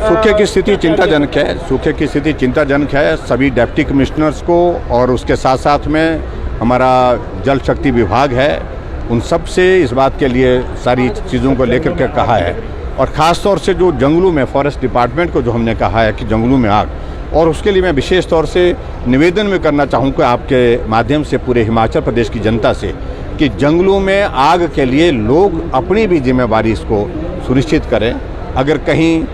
सूखे की स्थिति चिंताजनक है। सूखे की स्थिति चिंताजनक है। सभी डिप्टी कमिश्नर्स को और उसके साथ साथ में हमारा जल शक्ति विभाग है, उन सब से इस बात के लिए सारी चीज़ों को लेकर के कहा है। और ख़ास तौर से जो जंगलों में फॉरेस्ट डिपार्टमेंट को जो हमने कहा है कि जंगलों में आग, और उसके लिए मैं विशेष तौर से निवेदन में करना चाहूँगा आपके माध्यम से पूरे हिमाचल प्रदेश की जनता से कि जंगलों में आग के लिए लोग अपनी भी जिम्मेवारी इसको सुनिश्चित करें। अगर कहीं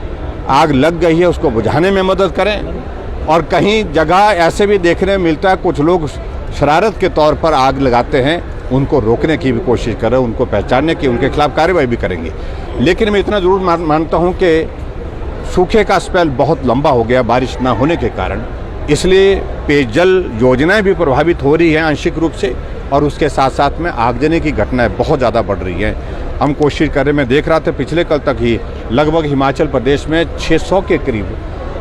आग लग गई है उसको बुझाने में मदद करें, और कहीं जगह ऐसे भी देखने में मिलता है कुछ लोग शरारत के तौर पर आग लगाते हैं, उनको रोकने की भी कोशिश करें, उनको पहचानने की, उनके खिलाफ कार्रवाई भी करेंगे। लेकिन मैं इतना ज़रूर मानता हूँ कि सूखे का स्पेल बहुत लंबा हो गया बारिश ना होने के कारण, इसलिए पेयजल योजनाएं भी प्रभावित हो रही हैं आंशिक रूप से, और उसके साथ साथ में आगजनी की घटनाएं बहुत ज़्यादा बढ़ रही हैं। हम कोशिश कर रहे हैं, मैं देख रहा था पिछले कल तक ही लगभग हिमाचल प्रदेश में 600 के करीब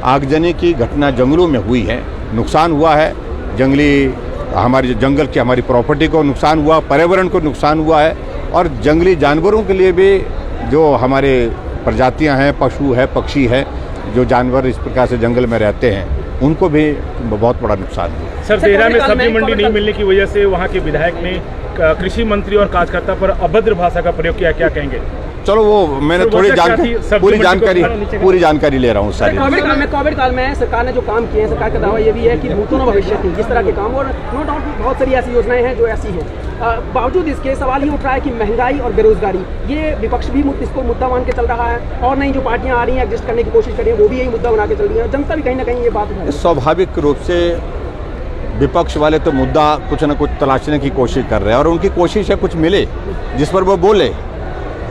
आगजनी की घटना जंगलों में हुई है। नुकसान हुआ है, जंगली हमारी जंगल की हमारी प्रॉपर्टी को नुकसान हुआ, पर्यावरण को नुकसान हुआ है, और जंगली जानवरों के लिए भी जो हमारे प्रजातियां हैं, पशु है, पक्षी है, जो जानवर इस प्रकार से जंगल में रहते हैं, उनको भी बहुत बड़ा नुकसान हुआ। सर, देहरा में सब्जी मंडी नहीं मिलने की वजह से वहाँ के विधायक ने कृषि मंत्री और कार्यकर्ता पर अभद्र भाषा का प्रयोग किया, क्या कहेंगे? चलो वो मैंने थोड़ी पूरी जानकारी ले रहा हूँ सारी। कोविड काल में सरकार ने जो काम किए हैं, सरकार का दावा ये भी है कि भूतों भविष्य थी जिस तरह के काम, और नो डाउट बहुत सारी ऐसी योजनाएं हैं जो ऐसी हैं। बावजूद इसके सवाल ये उठ रहा है कि महंगाई और बेरोजगारी, ये विपक्ष भी इसको मुद्दा मान के चल रहा है, और नहीं जो पार्टियां आ रही हैं एडजस्ट करने की कोशिश कर रही हैं वो भी यही मुद्दा बना के चल रही है। जनता भी कहीं ना कहीं ये बात है। स्वाभाविक रूप से विपक्ष वाले तो मुद्दा कुछ न कुछ तलाशने की कोशिश कर रहे हैं, और उनकी कोशिश है कुछ मिले जिस पर वो बोले,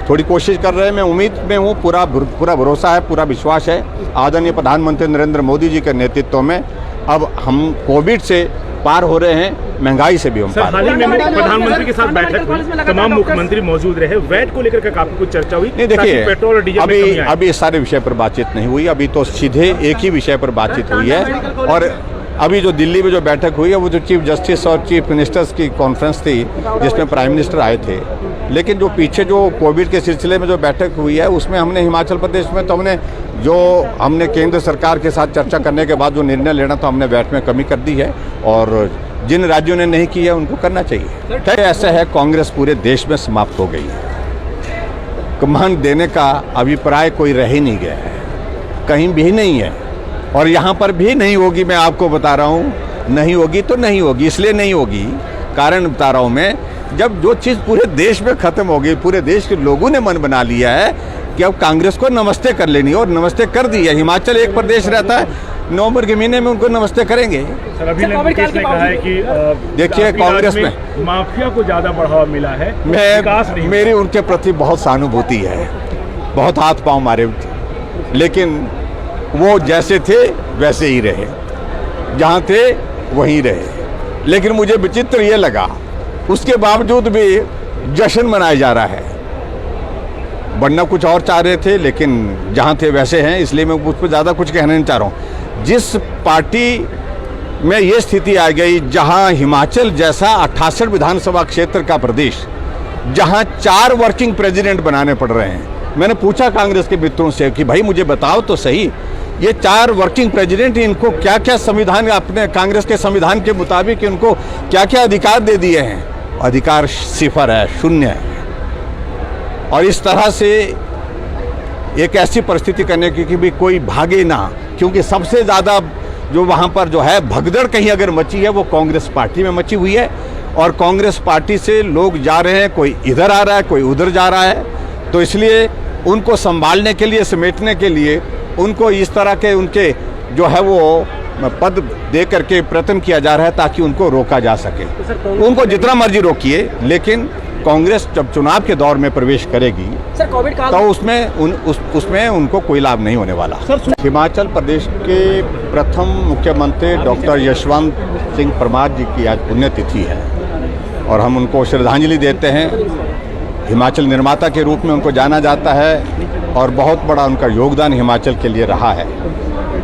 थोड़ी कोशिश कर रहे हैं। मैं उम्मीद में हूँ, पूरा भरोसा है, पूरा विश्वास है आदरणीय प्रधानमंत्री नरेंद्र मोदी जी के नेतृत्व में। अब हम कोविड से पार हो रहे हैं, महंगाई से भी हम पार। हाल ही में प्रधानमंत्री के साथ बैठक हुई, तमाम मुख्यमंत्री मौजूद रहे, वैट को लेकर काफी कुछ चर्चा हुई। नहीं देखिए, पेट्रोल और डीजल अभी इस सारे विषय पर बातचीत नहीं हुई, अभी तो सीधे एक ही विषय पर बातचीत हुई है। और अभी जो दिल्ली में जो बैठक हुई है वो जो चीफ जस्टिस और चीफ मिनिस्टर्स की कॉन्फ्रेंस थी जिसमें प्राइम मिनिस्टर आए थे। लेकिन जो पीछे जो कोविड के सिलसिले में जो बैठक हुई है उसमें हमने हिमाचल प्रदेश में तो हमने केंद्र सरकार के साथ चर्चा करने के बाद जो निर्णय लेना था, हमने वैट में कमी कर दी है, और जिन राज्यों ने नहीं की है उनको करना चाहिए। ऐसा है, कांग्रेस पूरे देश में समाप्त हो गई है। कमांड देने का अभिप्राय कोई रह ही नहीं गया है, कहीं भी नहीं है, और यहाँ पर भी नहीं होगी। मैं आपको बता रहा हूँ, नहीं होगी तो नहीं होगी। इसलिए नहीं होगी, कारण बता रहा हूँ मैं, जब जो चीज़ पूरे देश में ख़त्म हो गई, पूरे देश के लोगों ने मन बना लिया है कि अब कांग्रेस को नमस्ते कर लेनी, और नमस्ते कर दी है। हिमाचल एक प्रदेश रहता है, नवंबर के महीने में उनको नमस्ते करेंगे। सर, अभी मुकेश ने कहा है कि देखिए, कांग्रेस में माफिया को ज़्यादा बढ़ावा मिला है, मेरी उनके प्रति बहुत सहानुभूति है, बहुत हाथ पांव मारे, लेकिन वो जैसे थे वैसे ही रहे, जहाँ थे वहीं रहे। लेकिन मुझे विचित्र ये लगा, उसके बावजूद भी जश्न मनाया जा रहा है। बनना कुछ और चाह रहे थे, लेकिन जहाँ थे वैसे हैं, इसलिए मैं उस पर ज़्यादा कुछ कहना नहीं चाह रहा हूँ। जिस पार्टी में ये स्थिति आ गई, जहाँ हिमाचल जैसा 68 विधानसभा क्षेत्र का प्रदेश, जहाँ 4 वर्किंग प्रेसिडेंट बनाने पड़ रहे हैं। मैंने पूछा कांग्रेस के मित्रों से कि भाई मुझे बताओ तो सही, ये 4 वर्किंग प्रेसिडेंट, इनको क्या क्या संविधान, अपने कांग्रेस के संविधान के मुताबिक इनको क्या क्या अधिकार दे दिए हैं? अधिकार सिफर है, शून्य है। और इस तरह से एक ऐसी परिस्थिति करने की कि भी कोई भागे ना, क्योंकि सबसे ज़्यादा जो वहाँ पर जो है भगदड़ कहीं अगर मची है वो कांग्रेस पार्टी में मची हुई है, और कांग्रेस पार्टी से लोग जा रहे हैं, कोई इधर आ रहा है, कोई उधर जा रहा है। तो इसलिए उनको संभालने के लिए, समेटने के लिए उनको इस तरह के उनके जो है वो पद दे करके प्रयत्न किया जा रहा है ताकि उनको रोका जा सके। उनको जितना मर्जी रोकिए, लेकिन कांग्रेस जब चुनाव के दौर में प्रवेश करेगी तो उसमें उनको कोई लाभ नहीं होने वाला। हिमाचल प्रदेश के प्रथम मुख्यमंत्री डॉक्टर यशवंत सिंह परमार जी की आज पुण्यतिथि है, और हम उनको श्रद्धांजलि देते हैं। हिमाचल निर्माता के रूप में उनको जाना जाता है, और बहुत बड़ा उनका योगदान हिमाचल के लिए रहा है।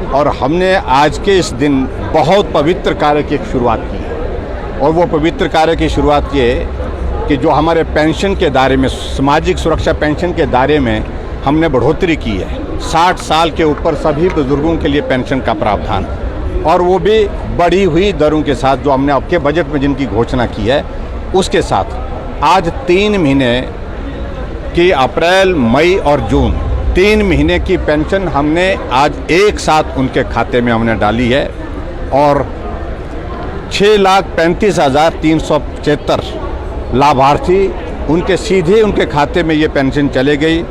और हमने आज के इस दिन बहुत पवित्र कार्य की शुरुआत की है, और वो पवित्र कार्य की शुरुआत ये कि जो हमारे पेंशन के दायरे में, सामाजिक सुरक्षा पेंशन के दायरे में हमने बढ़ोतरी की है। 60 साल के ऊपर सभी बुजुर्गों के लिए पेंशन का प्रावधान, और वो भी बढ़ी हुई दरों के साथ, जो हमने आपके बजट में जिनकी घोषणा की है उसके साथ। आज 3 महीने की, अप्रैल, मई और जून, 3 महीने की पेंशन हमने आज एक साथ उनके खाते में हमने डाली है, और 6,35,375 लाभार्थी उनके सीधे उनके खाते में ये पेंशन चले गई।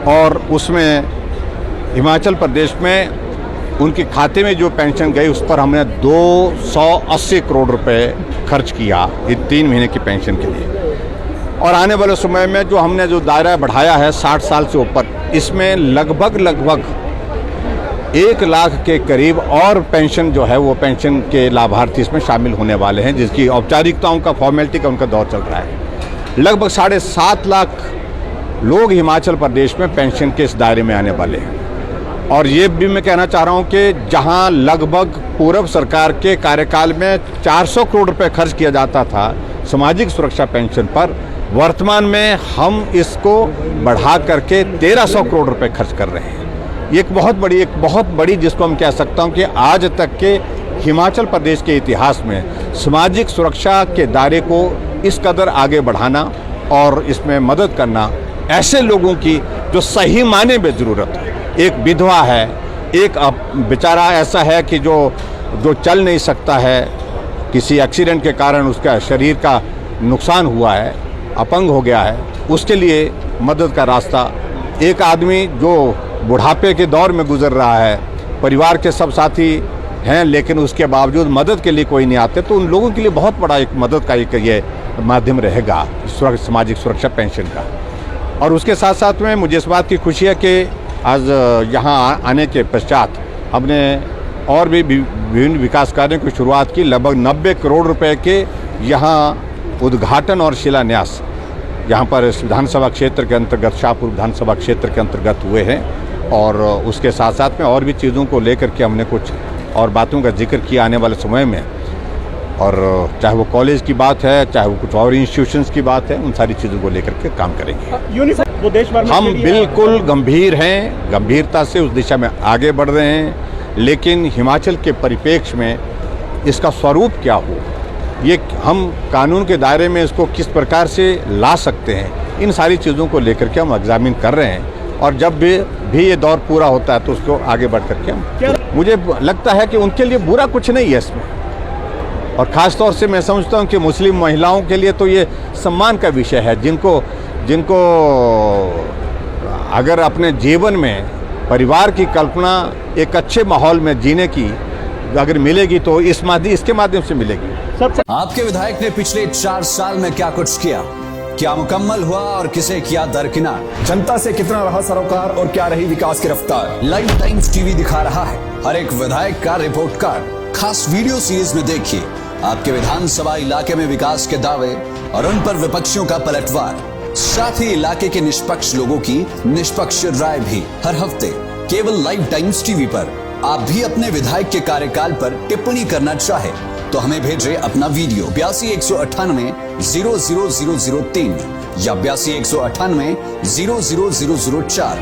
और उसमें हिमाचल प्रदेश में उनके खाते में जो पेंशन गई उस पर हमने 280 करोड़ रुपए खर्च किया ये 3 महीने की पेंशन के लिए। और आने वाले समय में जो हमने जो दायरा बढ़ाया है 60 साल से ऊपर, इसमें लगभग 1 लाख के करीब और पेंशन जो है वो पेंशन के लाभार्थी इसमें शामिल होने वाले हैं, जिसकी औपचारिकताओं का, फॉर्मेलिटी का उनका दौर चल रहा है। लगभग 7.5 लाख लोग हिमाचल प्रदेश में पेंशन के इस दायरे में आने वाले हैं। और ये भी मैं कहना चाह रहा हूँ कि जहाँ लगभग पूर्व सरकार के कार्यकाल में 400 करोड़ रुपए खर्च किया जाता था सामाजिक सुरक्षा पेंशन पर, वर्तमान में हम इसको बढ़ा करके 1300 करोड़ रुपए खर्च कर रहे हैं। ये एक बहुत बड़ी जिसको हम कह सकता हूँ कि आज तक के हिमाचल प्रदेश के इतिहास में सामाजिक सुरक्षा के दायरे को इस कदर आगे बढ़ाना और इसमें मदद करना ऐसे लोगों की जो सही मायने में ज़रूरत है। एक विधवा है, एक बेचारा ऐसा है कि जो चल नहीं सकता है, किसी एक्सीडेंट के कारण उसका शरीर का नुकसान हुआ है, अपंग हो गया है, उसके लिए मदद का रास्ता। एक आदमी जो बुढ़ापे के दौर में गुजर रहा है, परिवार के सब साथी हैं लेकिन उसके बावजूद मदद के लिए कोई नहीं आते, तो उन लोगों के लिए बहुत बड़ा एक मदद का एक ये माध्यम रहेगा सामाजिक सुरक्षा पेंशन का। और उसके साथ साथ में मुझे इस बात की खुशी है कि आज यहाँ आने के पश्चात हमने और भी विभिन्न विकास कार्यों की शुरुआत की। लगभग 90 करोड़ रुपए के यहाँ उद्घाटन और शिलान्यास यहाँ पर विधानसभा क्षेत्र के अंतर्गत, शाहपुर विधानसभा क्षेत्र के अंतर्गत हुए हैं। और उसके साथ साथ में और भी चीज़ों को लेकर के हमने कुछ और बातों का जिक्र किया आने वाले समय में, और चाहे वो कॉलेज की बात है, चाहे वो कुछ और इंस्टीट्यूशंस की बात है, उन सारी चीज़ों को लेकर के काम करेंगे। वो देश भर में हम बिल्कुल गंभीर हैं, गंभीरता से उस दिशा में आगे बढ़ रहे हैं, लेकिन हिमाचल के परिप्रेक्ष्य में इसका स्वरूप क्या हो, ये हम कानून के दायरे में इसको किस प्रकार से ला सकते हैं, इन सारी चीज़ों को लेकर के हम एग्जामिन कर रहे हैं। और जब भी ये दौर पूरा होता है तो उसको आगे बढ़ करके हम, मुझे लगता है कि उनके लिए बुरा कुछ नहीं है इसमें। और ख़ास तौर से मैं समझता हूँ कि मुस्लिम महिलाओं के लिए तो ये सम्मान का विषय है, जिनको अगर अपने जीवन में परिवार की कल्पना एक अच्छे माहौल में जीने की अगर मिलेगी तो इसके माध्यम से मिलेगी। आपके विधायक ने पिछले 4 साल में क्या कुछ किया, क्या मुकम्मल हुआ और किसे किया दरकिनार, जनता से कितना रहा सरोकार और क्या रही विकास की रफ्तार। लाइव टाइम्स टीवी दिखा रहा है हर एक विधायक का रिपोर्ट कार्ड। खास वीडियो सीरीज में देखिए आपके विधानसभा इलाके में विकास के दावे और उन पर विपक्षियों का पलटवार, साथ ही इलाके के निष्पक्ष लोगों की निष्पक्ष राय भी हर हफ्ते केवल लाइव टाइम्स टीवी पर। आप भी अपने विधायक के कार्यकाल पर टिप्पणी करना चाहे तो हमें भेजें अपना वीडियो 82 198 00003 या 82 198 00004।